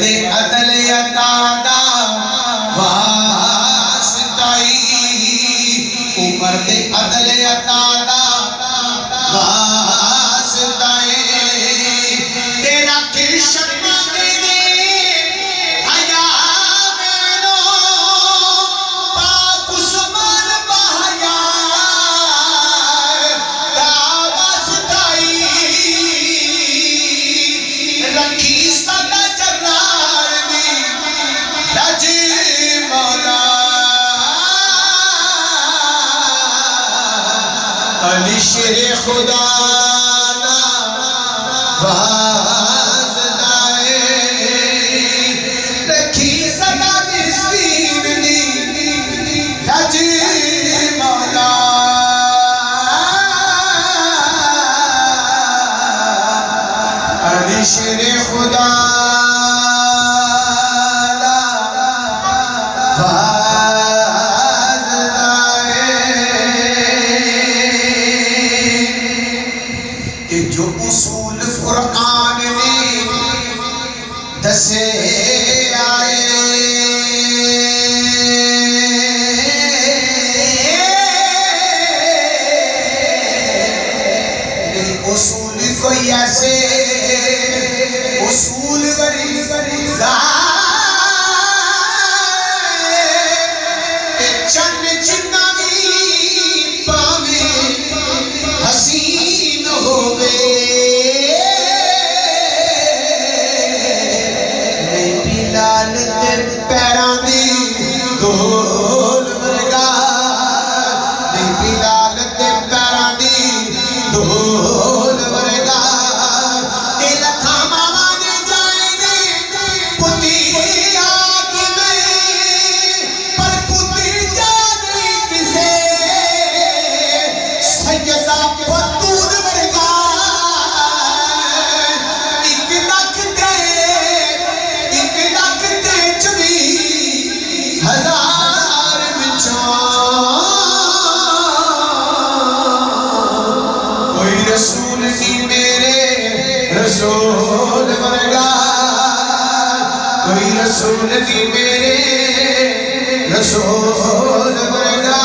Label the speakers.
Speaker 1: दे अदल अता दा वास्ताई उमर दे अदल अता दा वास्ताई तेरा कृष्ण दे हया मेनो पाक उस्मान बहया दा वास्ताई रखी सदा जर्रार दी रजी मौला अली शेर खुदा ना वास्ताए रखी सदा मिस्कीन दी रजी मौला अली शेर खुदा ना वास्ताए कि जो उसूल कुरान ने दसे आए उसूल कोई ऐसे उसूल बड़ी चन्न चिन्ना भी पावे हसीन हो गए बिलाल ते पैरां दी धोल वर्गा बिलाल ते पैरां दी धोल वर्गा ते लखा मामा दे जाए ने पुती आग में पर पुती जाने किसे सैयदा बतूर वर्गा एक लख ते 24,000 विचों कोई रसूल नहीं मेरे रसूल वर्गा कोई रसूल नहीं मेरे रसूल वर्गा